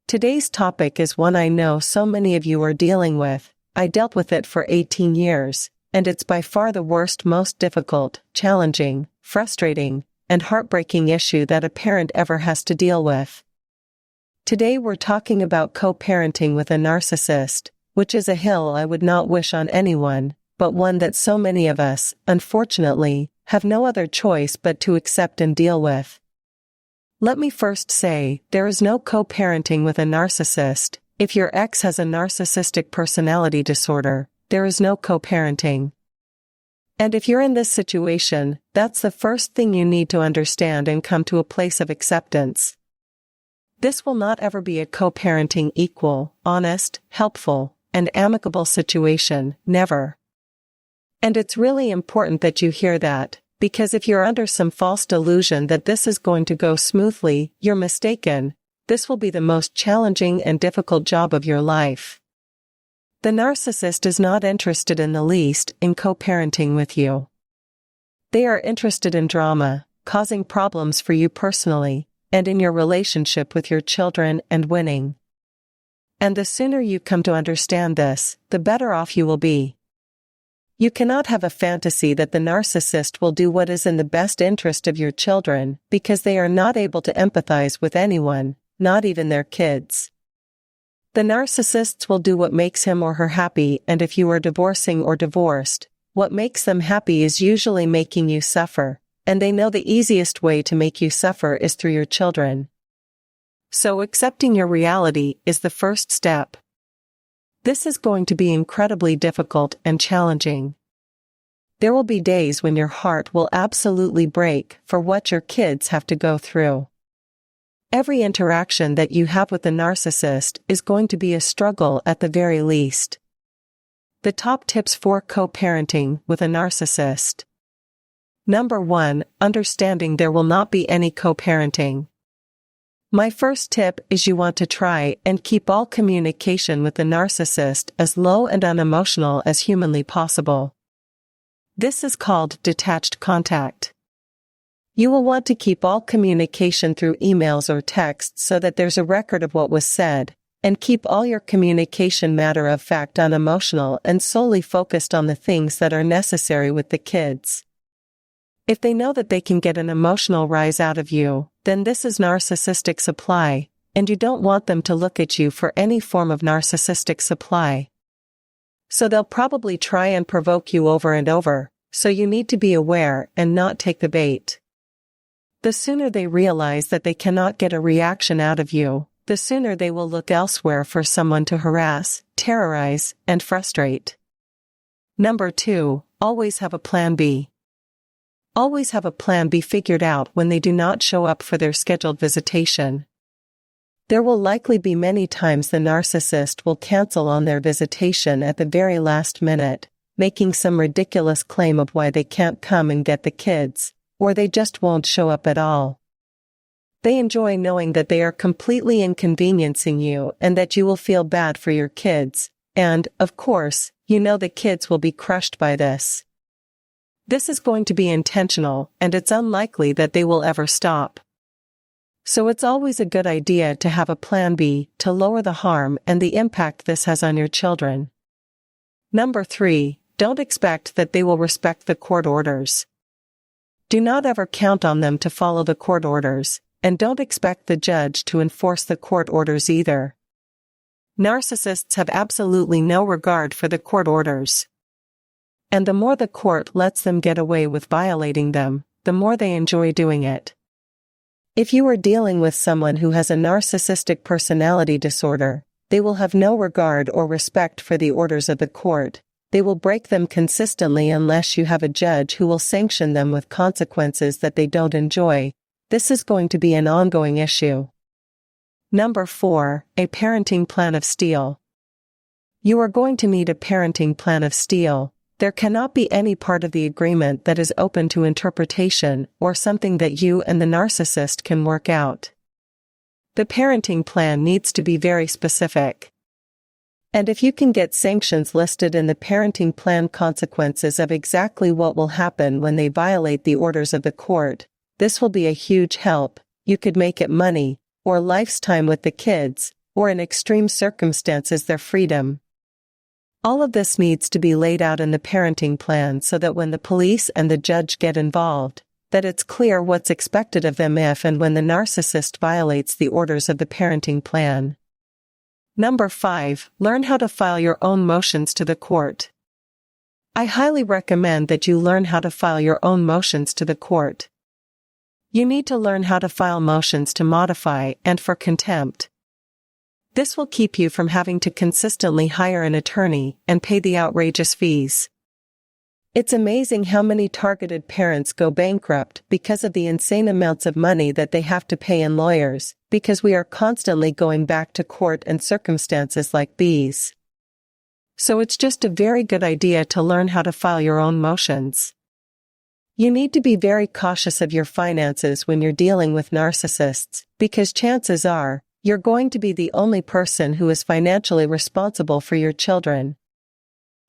Today's topic is one I know so many of you are dealing with. I dealt with it for 18 years, and it's by far the worst, most difficult, challenging, frustrating, and heartbreaking issue that a parent ever has to deal with. Today we're talking about co-parenting with a narcissist, which is a hill I would not wish on anyone, but one that so many of us, unfortunately, have no other choice but to accept and deal with. Let me first say, there is no co-parenting with a narcissist. If your ex has a narcissistic personality disorder, there is no co-parenting. And if you're in this situation, that's the first thing you need to understand and come to a place of acceptance. This will not ever be a co-parenting equal, honest, helpful, and amicable situation, never. And it's really important that you hear that, because if you're under some false delusion that this is going to go smoothly, you're mistaken. This will be the most challenging and difficult job of your life. The narcissist is not interested in the least in co-parenting with you. They are interested in drama, causing problems for you personally, and in your relationship with your children and winning. And the sooner you come to understand this, the better off you will be. You cannot have a fantasy that the narcissist will do what is in the best interest of your children, because they are not able to empathize with anyone, not even their kids. The narcissists will do what makes him or her happy, and if you are divorcing or divorced, what makes them happy is usually making you suffer, and they know the easiest way to make you suffer is through your children. So accepting your reality is the first step. This is going to be incredibly difficult and challenging. There will be days when your heart will absolutely break for what your kids have to go through. Every interaction that you have with the narcissist is going to be a struggle at the very least. The top tips for co-parenting with a narcissist. Number 1, understanding there will not be any co-parenting. My first tip is you want to try and keep all communication with the narcissist as low and unemotional as humanly possible. This is called detached contact. You will want to keep all communication through emails or texts so that there's a record of what was said, and keep all your communication matter-of-fact, unemotional, and solely focused on the things that are necessary with the kids. If they know that they can get an emotional rise out of you, then this is narcissistic supply, and you don't want them to look at you for any form of narcissistic supply. So they'll probably try and provoke you over and over, so you need to be aware and not take the bait. The sooner they realize that they cannot get a reaction out of you, the sooner they will look elsewhere for someone to harass, terrorize, and frustrate. Number 2, always have a plan B. Always have a plan B figured out when they do not show up for their scheduled visitation. There will likely be many times the narcissist will cancel on their visitation at the very last minute, making some ridiculous claim of why they can't come and get the kids, or they just won't show up at all. They enjoy knowing that they are completely inconveniencing you and that you will feel bad for your kids, and, of course, you know the kids will be crushed by this. This is going to be intentional, and it's unlikely that they will ever stop. So it's always a good idea to have a plan B to lower the harm and the impact this has on your children. Number 3, don't expect that they will respect the court orders. Do not ever count on them to follow the court orders, and don't expect the judge to enforce the court orders either. Narcissists have absolutely no regard for the court orders. And the more the court lets them get away with violating them, the more they enjoy doing it. If you are dealing with someone who has a narcissistic personality disorder, they will have no regard or respect for the orders of the court. They will break them consistently unless you have a judge who will sanction them with consequences that they don't enjoy. This is going to be an ongoing issue. Number 4, a parenting plan of steel. You are going to need a parenting plan of steel. There cannot be any part of the agreement that is open to interpretation or something that you and the narcissist can work out. The parenting plan needs to be very specific. And if you can get sanctions listed in the parenting plan, consequences of exactly what will happen when they violate the orders of the court, this will be a huge help. You could make it money, or life's time with the kids, or in extreme circumstances their freedom. All of this needs to be laid out in the parenting plan so that when the police and the judge get involved, that it's clear what's expected of them if and when the narcissist violates the orders of the parenting plan. Number 5, learn how to file your own motions to the court. I highly recommend that you learn how to file your own motions to the court. You need to learn how to file motions to modify and for contempt. This will keep you from having to consistently hire an attorney and pay the outrageous fees. It's amazing how many targeted parents go bankrupt because of the insane amounts of money that they have to pay in lawyers, because we are constantly going back to court and circumstances like these. So it's just a very good idea to learn how to file your own motions. You need to be very cautious of your finances when you're dealing with narcissists, because chances are, you're going to be the only person who is financially responsible for your children.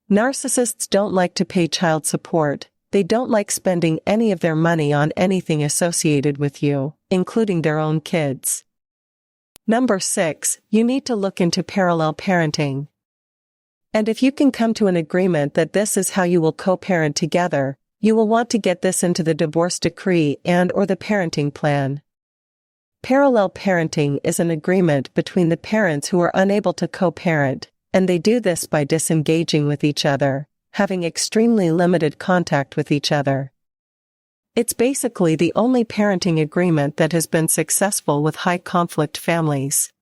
Narcissists don't like to pay child support. They don't like spending any of their money on anything associated with you, including their own kids. Number 6, you need to look into parallel parenting. And if you can come to an agreement that this is how you will co-parent together, you will want to get this into the divorce decree and/or the parenting plan. Parallel parenting is an agreement between the parents who are unable to co-parent, and they do this by disengaging with each other, having extremely limited contact with each other. It's basically the only parenting agreement that has been successful with high-conflict families.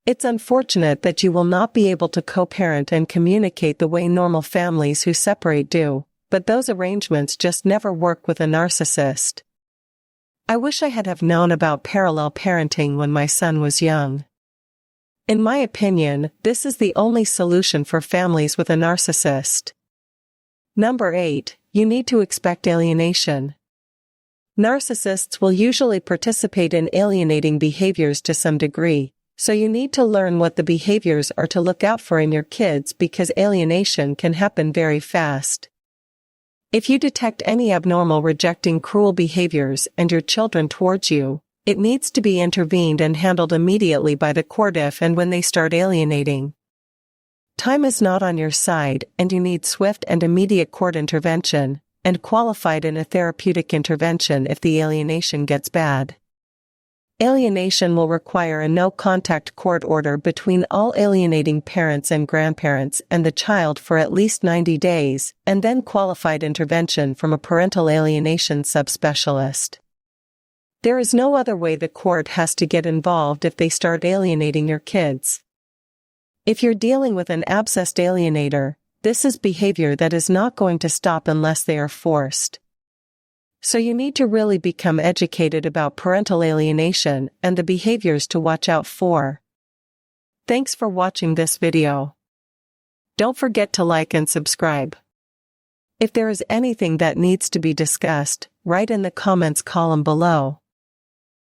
It's unfortunate that you will not be able to co-parent and communicate the way normal families who separate do, but those arrangements just never work with a narcissist. I wish I had have known about parallel parenting when my son was young. In my opinion, this is the only solution for families with a narcissist. Number 8, you need to expect alienation. Narcissists will usually participate in alienating behaviors to some degree, so you need to learn what the behaviors are to look out for in your kids because alienation can happen very fast. If you detect any abnormal rejecting cruel behaviors and your children towards you, it needs to be intervened and handled immediately by the court if and when they start alienating. Time is not on your side and you need swift and immediate court intervention, and qualified in a therapeutic intervention if the alienation gets bad. Alienation will require a no-contact court order between all alienating parents and grandparents and the child for at least 90 days, and then qualified intervention from a parental alienation subspecialist. There is no other way the court has to get involved if they start alienating your kids. If you're dealing with an abscessed alienator, this is behavior that is not going to stop unless they are forced. So you need to really become educated about parental alienation and the behaviors to watch out for. Thanks for watching this video. Don't forget to like and subscribe. If there is anything that needs to be discussed, write in the comments column below.